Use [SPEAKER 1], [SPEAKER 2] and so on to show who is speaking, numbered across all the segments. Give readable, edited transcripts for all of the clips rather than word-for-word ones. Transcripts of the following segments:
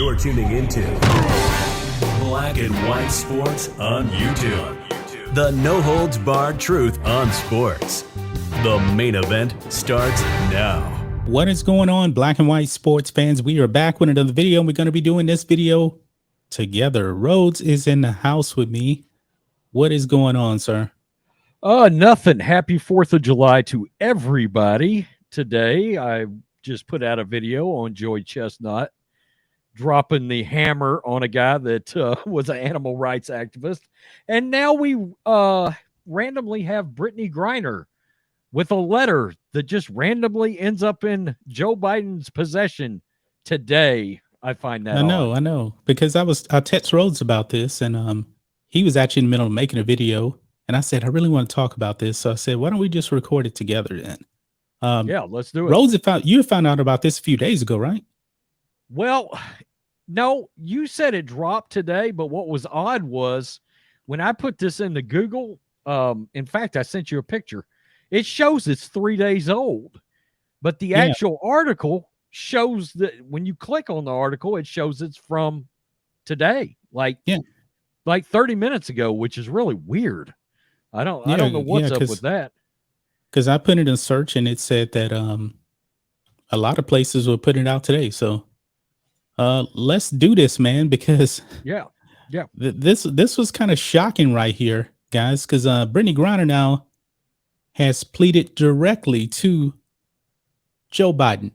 [SPEAKER 1] You're tuning into Black and White Sports on YouTube. The no-holds-barred truth on sports. The main event starts now.
[SPEAKER 2] What is going on, Black and White sports fans? We are back with another video, and we're going to be doing this video together. Rhodes is in the house with me. What is going on, sir?
[SPEAKER 3] Nothing. Happy 4th of July to everybody. Today, I just put out a video on Joy Chestnut dropping the hammer on a guy that was an animal rights activist. And now we randomly have Brittney Griner with a letter that just randomly ends up in Joe Biden's possession today. I find that
[SPEAKER 2] I know. Because I text Rhodes about this, and he was actually in the middle of making a video. And I said, I really want to talk about this. So I said, why don't we just record it together then?
[SPEAKER 3] Yeah, let's do it.
[SPEAKER 2] Rhodes, you found out about this a few days ago, right?
[SPEAKER 3] Well, no, you said it dropped today, but what was odd was when I put this into Google, in fact, I sent you a picture. It shows it's 3 days old, but the actual article shows that when you click on the article, it shows it's from today, like 30 minutes ago, which is really weird. I don't know what's up with that.
[SPEAKER 2] Because I put it in search and it said that a lot of places will put it out today. So let's do this, man, because this was kind of shocking right here, guys, because Brittney Griner now has pleaded directly to Joe Biden,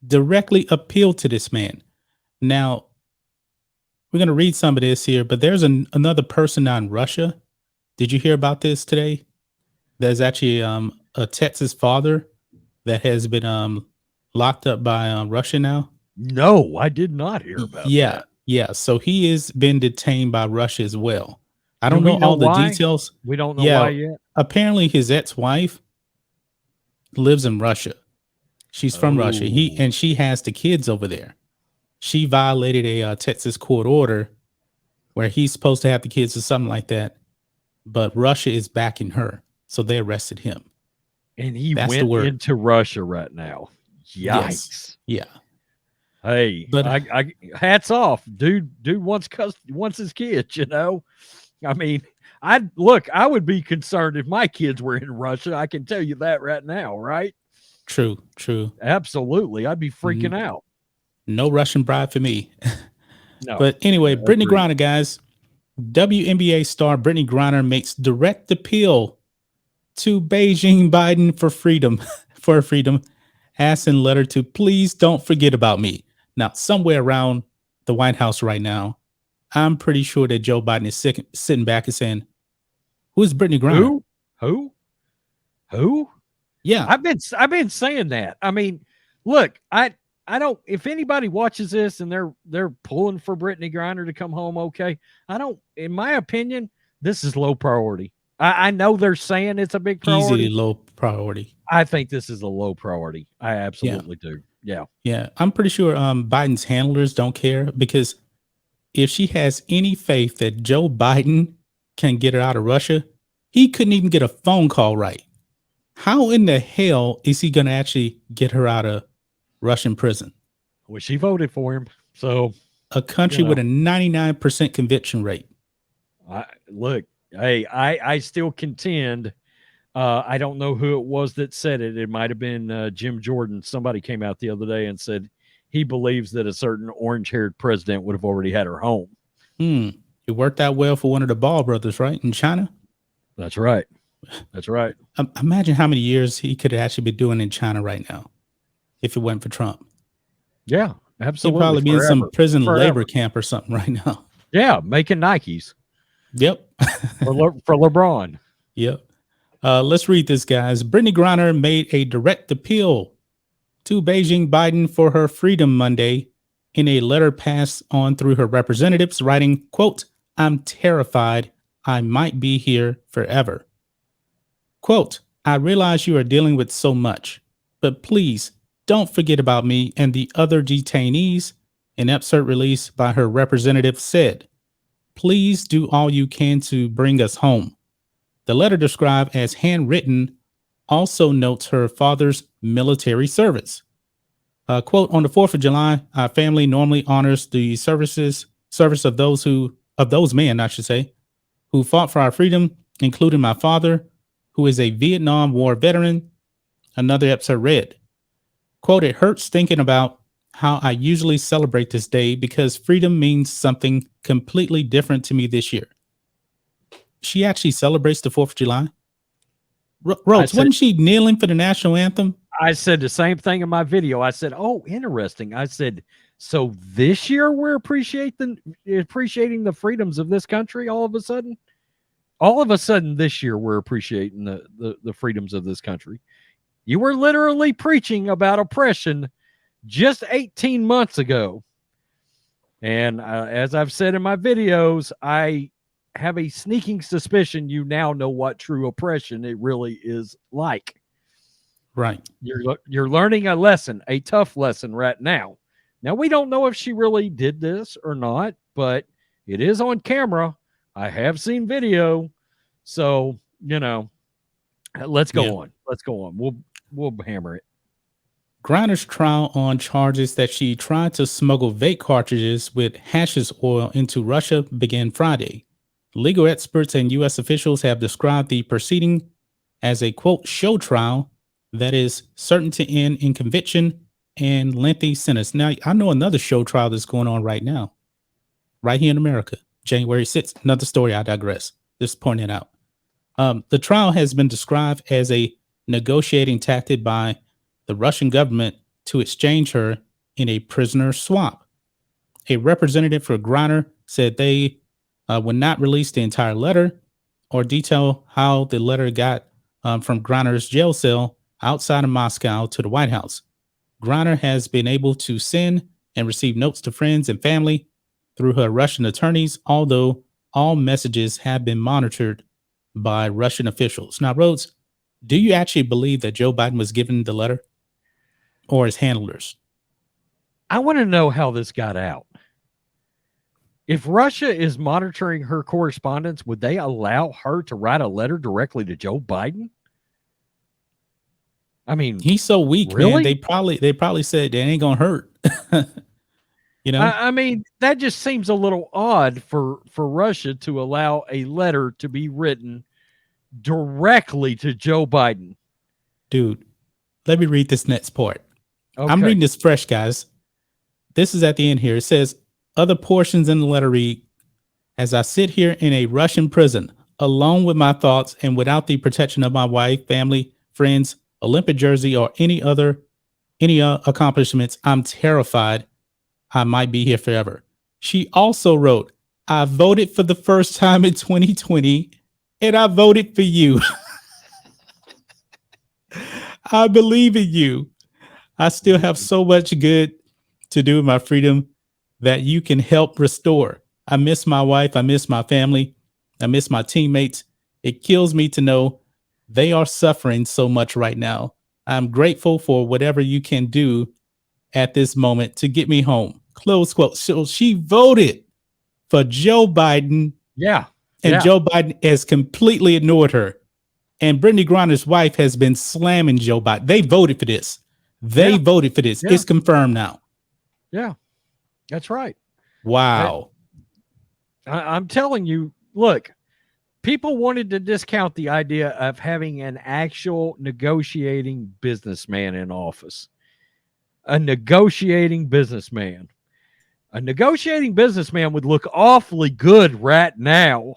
[SPEAKER 2] directly appealed to this man. Now, we're going to read some of this here, but there's another person out in Russia. Did you hear about this today? There's actually a Texas father that has been locked up by Russia now.
[SPEAKER 3] No, I did not hear about that.
[SPEAKER 2] Yeah. So he has been detained by Russia as well. I don't know all the details.
[SPEAKER 3] We don't know why yet.
[SPEAKER 2] Apparently his ex-wife lives in Russia. She's from Russia. She has the kids over there. She violated a Texas court order where he's supposed to have the kids or something like that. But Russia is backing her. So they arrested him.
[SPEAKER 3] And he went into Russia right now. Yikes.
[SPEAKER 2] Yes. Yeah.
[SPEAKER 3] Hey, but I hats off. Dude wants his kids, you know. I mean, I would be concerned if my kids were in Russia. I can tell you that right now, right?
[SPEAKER 2] True.
[SPEAKER 3] Absolutely. I'd be freaking out.
[SPEAKER 2] No Russian bride for me.
[SPEAKER 3] No.
[SPEAKER 2] But anyway, Brittney Griner, guys. WNBA star Brittney Griner makes direct appeal to Beijing Biden for freedom, asking letter to please don't forget about me. Now, somewhere around the White House right now, I'm pretty sure that Joe Biden is sitting back and saying, "Who is Brittney Griner?
[SPEAKER 3] Who? Yeah, I've been saying that. I mean, look, I don't. If anybody watches this and they're pulling for Brittney Griner to come home, okay. In my opinion, this is low priority. I know they're saying it's a big priority.
[SPEAKER 2] Easily low priority.
[SPEAKER 3] I think this is a low priority. I absolutely do. Yeah.
[SPEAKER 2] I'm pretty sure Biden's handlers don't care, because if she has any faith that Joe Biden can get her out of Russia, he couldn't even get a phone call right. How in the hell is he going to actually get her out of Russian prison?
[SPEAKER 3] Well, she voted for him. So
[SPEAKER 2] a country with a 99% conviction rate.
[SPEAKER 3] I still contend. I don't know who it was that said it. It might have been Jim Jordan. Somebody came out the other day and said he believes that a certain orange-haired president would have already had her home.
[SPEAKER 2] It worked out well for one of the Ball brothers, right? In China?
[SPEAKER 3] That's right.
[SPEAKER 2] Imagine how many years he could have actually been doing in China right now if it wasn't for Trump.
[SPEAKER 3] Yeah, absolutely.
[SPEAKER 2] He'd probably be in some prison labor camp or something right now.
[SPEAKER 3] Yeah, making Nikes.
[SPEAKER 2] Yep.
[SPEAKER 3] for LeBron.
[SPEAKER 2] Yep. Let's read this, guys. Brittney Griner made a direct appeal to Beijing Biden for her freedom Monday in a letter passed on through her representatives, writing, quote, "I'm terrified I might be here forever. Quote, I realize you are dealing with so much, but please don't forget about me and the other detainees." An excerpt released by her representative said, "Please do all you can to bring us home." The letter, described as handwritten, also notes her father's military service. Quote, on the 4th of July, our family normally honors the service of those men, I should say, who fought for our freedom, including my father, who is a Vietnam War veteran. Another episode read, quote, it hurts thinking about how I usually celebrate this day because freedom means something completely different to me this year. She actually celebrates the 4th of July. Rhodes, wasn't she kneeling for the national anthem?
[SPEAKER 3] I said the same thing in my video. I said, oh, interesting. I said, so this year we're appreciating the freedoms of this country all of a sudden? All of a sudden this year we're appreciating the freedoms of this country. You were literally preaching about oppression just 18 months ago. And as I've said in my videos, I have a sneaking suspicion you now know what true oppression it really is like.
[SPEAKER 2] Right.
[SPEAKER 3] You're learning a lesson, a tough lesson right now. Now, we don't know if she really did this or not, but it is on camera. I have seen video. So, let's go on. Let's go on. We'll hammer it.
[SPEAKER 2] Griner's trial on charges that she tried to smuggle vape cartridges with hashish oil into Russia began Friday. Legal experts and U.S. officials have described the proceeding as a, quote, show trial that is certain to end in conviction and lengthy sentence. Now, I know another show trial that's going on right now, right here in America, January 6th. Another story, I digress. Just pointing it out. The trial has been described as a negotiating tactic by the Russian government to exchange her in a prisoner swap. A representative for Griner said they would not release the entire letter or detail how the letter got from Griner's jail cell outside of Moscow to the White House. Griner has been able to send and receive notes to friends and family through her Russian attorneys, although all messages have been monitored by Russian officials. Now, Rhodes, do you actually believe that Joe Biden was given the letter or his handlers?
[SPEAKER 3] I want to know how this got out. If Russia is monitoring her correspondence, would they allow her to write a letter directly to Joe Biden? I mean,
[SPEAKER 2] he's so weak,
[SPEAKER 3] really?
[SPEAKER 2] Man. They probably said it ain't gonna hurt.
[SPEAKER 3] I mean, that just seems a little odd for Russia to allow a letter to be written directly to Joe Biden.
[SPEAKER 2] Dude, let me read this next part.
[SPEAKER 3] Okay.
[SPEAKER 2] I'm reading this fresh, guys. This is at the end here. It says, other portions in the letter read, as I sit here in a Russian prison, alone with my thoughts and without the protection of my wife, family, friends, Olympic jersey, or any accomplishments, I'm terrified I might be here forever. She also wrote, I voted for the first time in 2020, and I voted for you. I believe in you. I still have so much good to do with my freedom that you can help restore. I miss my wife. I miss my family. I miss my teammates. It kills me to know they are suffering so much right now. I'm grateful for whatever you can do at this moment to get me home. Close quote. So she voted for Joe Biden.
[SPEAKER 3] Yeah.
[SPEAKER 2] And Joe Biden has completely ignored her. And Brittney Griner's wife has been slamming Joe Biden. They voted for this. They voted for this. Yeah. It's confirmed now.
[SPEAKER 3] Yeah, that's right.
[SPEAKER 2] Wow.
[SPEAKER 3] I'm telling you, look, people wanted to discount the idea of having an actual negotiating businessman in office. A negotiating businessman. A negotiating businessman would look awfully good right now,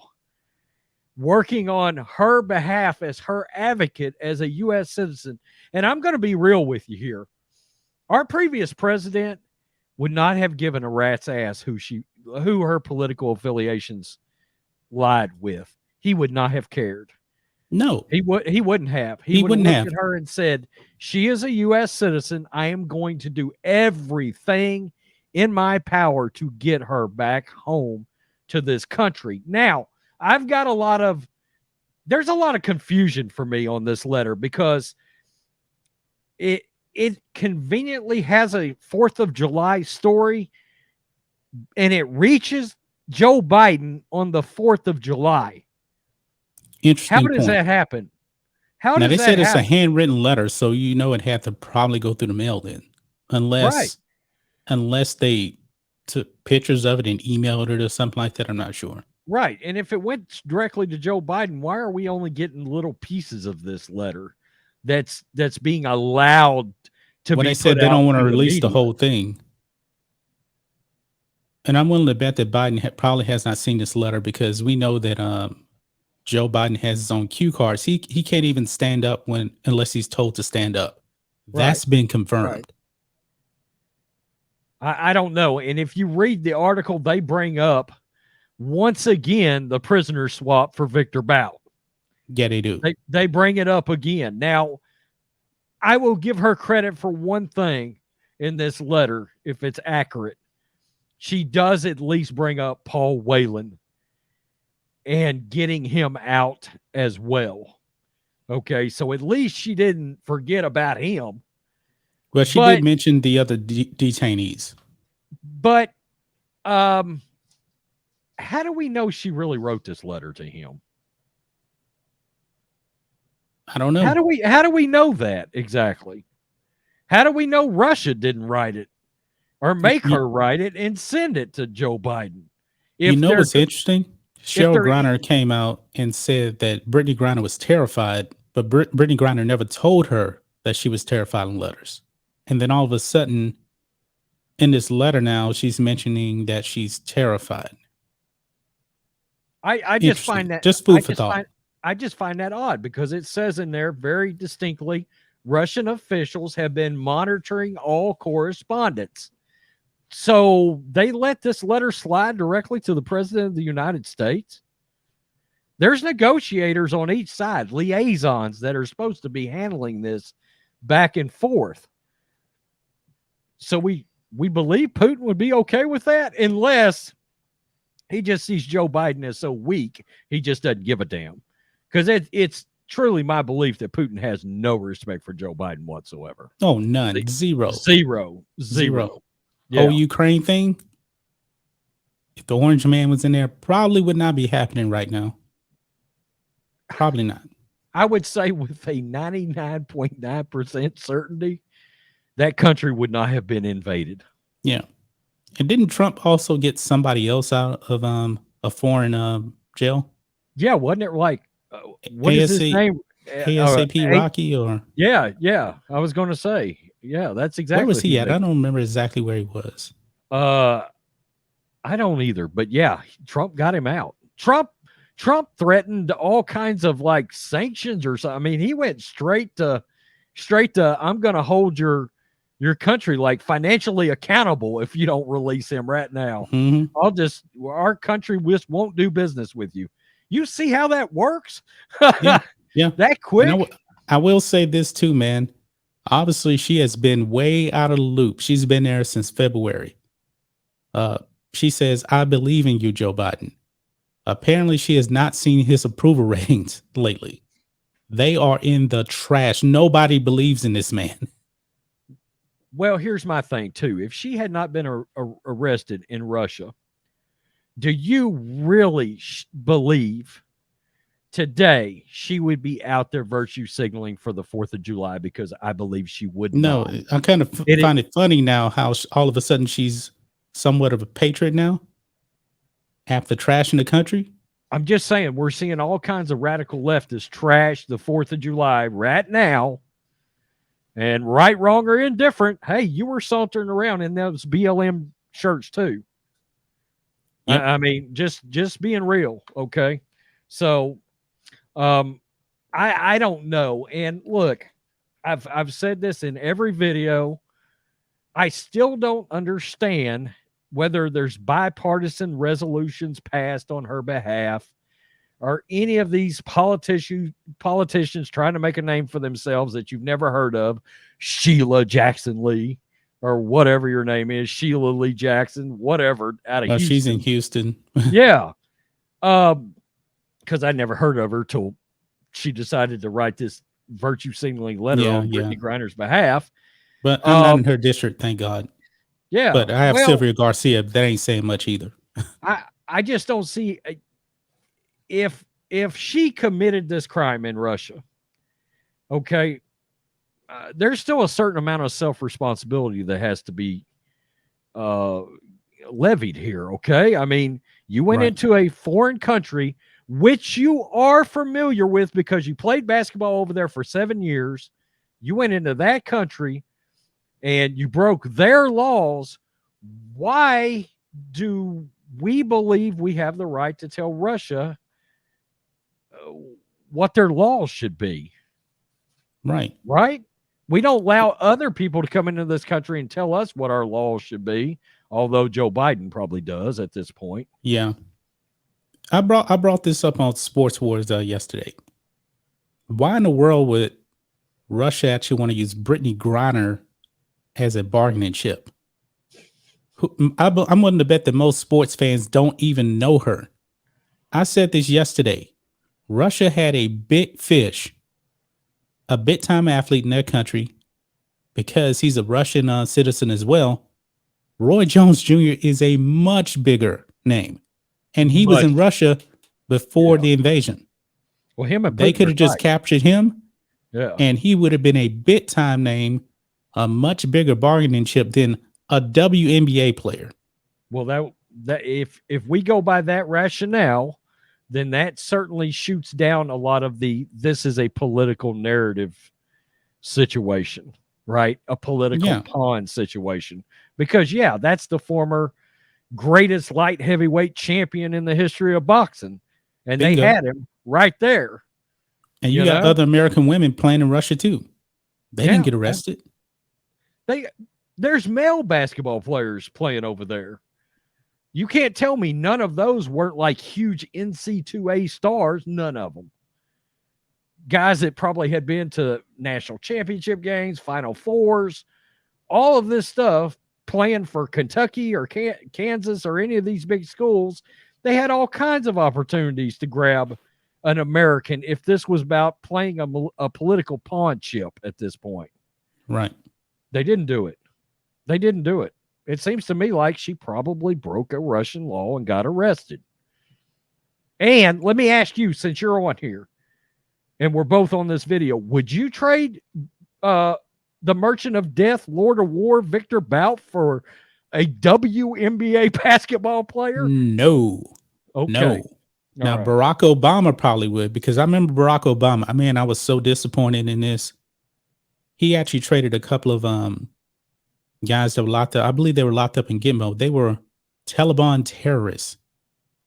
[SPEAKER 3] working on her behalf as her advocate as a U.S. citizen. And I'm going to be real with you here. Our previous president would not have given a rat's ass who her political affiliations lied with. He would not have cared.
[SPEAKER 2] No,
[SPEAKER 3] he wouldn't have. He would have looked at her and said, she is a U.S. citizen. I am going to do everything in my power to get her back home to this country. Now, there's a lot of confusion for me on this letter because it conveniently has a 4th of July story and it reaches Joe Biden on the 4th of July.
[SPEAKER 2] Interesting.
[SPEAKER 3] How does that happen?
[SPEAKER 2] Now they said it's a handwritten letter, so it had to probably go through the mail then. unless they took pictures of it and emailed it or something like that. I'm not sure.
[SPEAKER 3] Right. And if it went directly to Joe Biden, why are we only getting little pieces of this letter that's being allowed to
[SPEAKER 2] when
[SPEAKER 3] be
[SPEAKER 2] they said
[SPEAKER 3] put
[SPEAKER 2] they
[SPEAKER 3] out
[SPEAKER 2] don't want to
[SPEAKER 3] through the
[SPEAKER 2] release the
[SPEAKER 3] media?
[SPEAKER 2] whole thing? And I'm willing to bet that Biden probably has not seen this letter, because we know that Joe Biden has his own cue cards. He can't even stand up unless he's told to stand up. That's been confirmed.
[SPEAKER 3] I don't know. And if you read the article, they bring up once again the prisoner swap for Victor Bout.
[SPEAKER 2] Yeah, they do.
[SPEAKER 3] They bring it up again. Now, I will give her credit for one thing in this letter, if it's accurate. She does at least bring up Paul Whelan and getting him out as well. Okay, so at least she didn't forget about him.
[SPEAKER 2] Well, she did mention the other detainees.
[SPEAKER 3] But how do we know she really wrote this letter to him?
[SPEAKER 2] I don't know.
[SPEAKER 3] How do we know that exactly? How do we know Russia didn't write it or make her write it and send it to Joe Biden?
[SPEAKER 2] You know what's interesting? Cheryl Griner came out and said that Brittney Griner was terrified, but Brittney Griner never told her that she was terrified in letters. And then all of a sudden, in this letter now, she's mentioning that she's terrified.
[SPEAKER 3] I just find that
[SPEAKER 2] just food for thought.
[SPEAKER 3] I just find that odd, because it says in there very distinctly, Russian officials have been monitoring all correspondence. So they let this letter slide directly to the president of the United States. There's negotiators on each side, liaisons that are supposed to be handling this back and forth. So we believe Putin would be okay with that, unless he just sees Joe Biden as so weak, he just doesn't give a damn. Because it's truly my belief that Putin has no respect for Joe Biden whatsoever.
[SPEAKER 2] Oh, none. Zero.
[SPEAKER 3] Yeah.
[SPEAKER 2] Whole Ukraine thing, if the Orange Man was in there, probably would not be happening right now. Probably not.
[SPEAKER 3] I would say with a 99.9% certainty, that country would not have been invaded.
[SPEAKER 2] Yeah. And didn't Trump also get somebody else out of a foreign jail?
[SPEAKER 3] Yeah, wasn't it like what is his name?
[SPEAKER 2] ASAP Rocky or?
[SPEAKER 3] Yeah. I was going to say, yeah, that's exactly.
[SPEAKER 2] Where was he at? I don't remember exactly where he was.
[SPEAKER 3] I don't either, but yeah, Trump got him out. Trump threatened all kinds of like sanctions or something. I mean, he went straight to I'm going to hold your country like financially accountable if you don't release him right now.
[SPEAKER 2] Mm-hmm.
[SPEAKER 3] Our country just won't do business with you. You see how that works?
[SPEAKER 2] Yeah.
[SPEAKER 3] That quick.
[SPEAKER 2] I will say this too, man. Obviously, she has been way out of the loop. She's been there since February. She says, "I believe in you, Joe Biden." Apparently, she has not seen his approval ratings lately. They are in the trash. Nobody believes in this man.
[SPEAKER 3] Well, here's my thing, too. If she had not been arrested in Russia, do you really believe today she would be out there virtue signaling for the 4th of July? Because I believe she would not.
[SPEAKER 2] No, I kind of find it funny now how all of a sudden she's somewhat of a patriot now after trashing the country.
[SPEAKER 3] I'm just saying, we're seeing all kinds of radical leftists trash the 4th of July right now. And right, wrong, or indifferent, hey, you were sauntering around in those BLM shirts too. Yep. I mean, just being real, okay? So I don't know. And look, I've said this in every video. I still don't understand whether there's bipartisan resolutions passed on her behalf or any of these politicians trying to make a name for themselves that you've never heard of, Sheila Jackson Lee, or whatever your name is, Sheila Lee Jackson, whatever, out of Houston.
[SPEAKER 2] She's in Houston.
[SPEAKER 3] Yeah. Because I never heard of her till she decided to write this virtue signaling letter on Brittney Griner's behalf.
[SPEAKER 2] But I'm not in her district, thank God.
[SPEAKER 3] Yeah.
[SPEAKER 2] But I have Sylvia Garcia. That ain't saying much either.
[SPEAKER 3] I just don't see if she committed this crime in Russia, okay, there's still a certain amount of self-responsibility that has to be levied here. Okay. I mean, you went into a foreign country, which you are familiar with because you played basketball over there for 7 years. You went into that country and you broke their laws. Why do we believe we have the right to tell Russia what their laws should be?
[SPEAKER 2] Right.
[SPEAKER 3] We don't allow other people to come into this country and tell us what our laws should be, although Joe Biden probably does at this point.
[SPEAKER 2] Yeah. I brought this up on Sports Wars yesterday. Why in the world would Russia actually want to use Brittney Griner as a bargaining chip? I'm willing to bet that most sports fans don't even know her. I said this yesterday. Russia had a big fish, a big-time athlete in their country, because he's a Russian citizen as well. Roy Jones Jr. is a much bigger name, and he was in Russia before the invasion.
[SPEAKER 3] Well,
[SPEAKER 2] they could have just captured him, and he would have been a big-time name, a much bigger bargaining chip than a WNBA player.
[SPEAKER 3] Well, that if we go by that rationale, then that certainly shoots down a lot of this is a political narrative situation, right? A political pawn situation. Because, that's the former greatest light heavyweight champion in the history of boxing. And they had him right there.
[SPEAKER 2] And you got other American women playing in Russia, too. They didn't get arrested.
[SPEAKER 3] There's male basketball players playing over there. You can't tell me none of those weren't like huge NC2A stars. None of them. Guys that probably had been to national championship games, Final Fours, all of this stuff, playing for Kentucky or Kansas or any of these big schools. They had all kinds of opportunities to grab an American if this was about playing a political pawn chip at this point.
[SPEAKER 2] Right.
[SPEAKER 3] They didn't do it. It seems to me like she probably broke a Russian law and got arrested. And let me ask you, since you're on here and we're both on this video, would you trade the Merchant of Death, Lord of War, Victor Bout for a WNBA basketball player?
[SPEAKER 2] No.
[SPEAKER 3] Okay.
[SPEAKER 2] No. Now, Barack Obama probably would, because I remember Barack Obama. I was so disappointed in this. He actually traded a couple of guys that were locked up. I believe they were locked up in Gitmo. They were Taliban terrorists.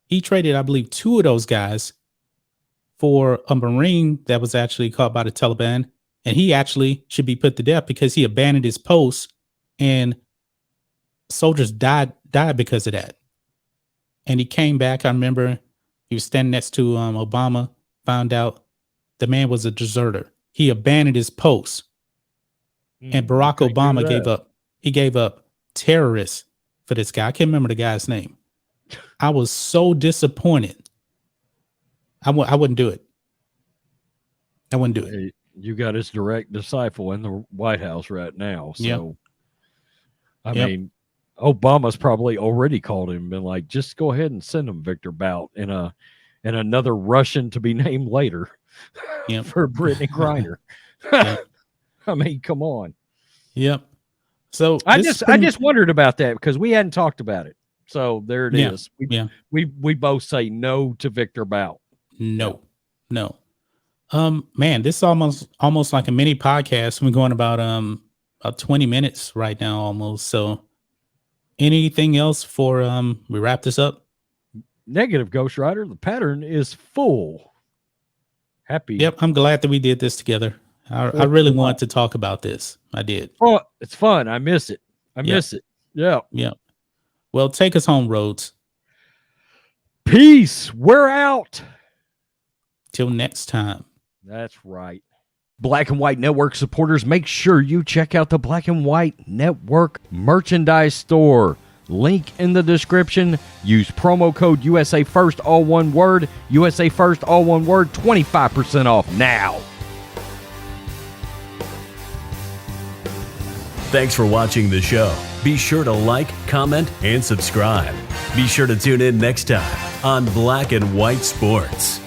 [SPEAKER 2] He traded, I believe, 2 of those guys for a Marine that was actually caught by the Taliban. And he actually should be put to death because he abandoned his post, and soldiers died because of that. And he came back. I remember he was standing next to Obama, found out the man was a deserter. He abandoned his post. And Barack Obama gave up terrorists for this guy. I can't remember the guy's name. I was so disappointed. I wouldn't do it. I wouldn't do it.
[SPEAKER 3] You got his direct disciple in the White House right now. So, I mean, Obama's probably already called him and been like, just go ahead and send him Victor Bout and another Russian to be named later for Brittany Griner. I mean, come on.
[SPEAKER 2] Yep. So
[SPEAKER 3] I just wondered about that because we hadn't talked about it. So there it is. We both say no to Victor Bout.
[SPEAKER 2] No. Man, this is almost like a mini podcast. We're going about 20 minutes right now almost. So anything else for we wrap this up?
[SPEAKER 3] Negative, Ghost Rider. The pattern is full. Happy.
[SPEAKER 2] Yep, I'm glad that we did this together. I really wanted to talk about this. I did.
[SPEAKER 3] Oh, it's fun. I miss it. Miss it. Yeah.
[SPEAKER 2] Well, take us home, Rhodes.
[SPEAKER 3] Peace. We're out.
[SPEAKER 2] Till next time.
[SPEAKER 3] That's right. Black and White Network supporters, make sure you check out the Black and White Network merchandise store. Link in the description. Use promo code USA First, all one word. USA First, all one word. 25% off now.
[SPEAKER 1] Thanks for watching the show. Be sure to like, comment, and subscribe. Be sure to tune in next time on Black and White Sports.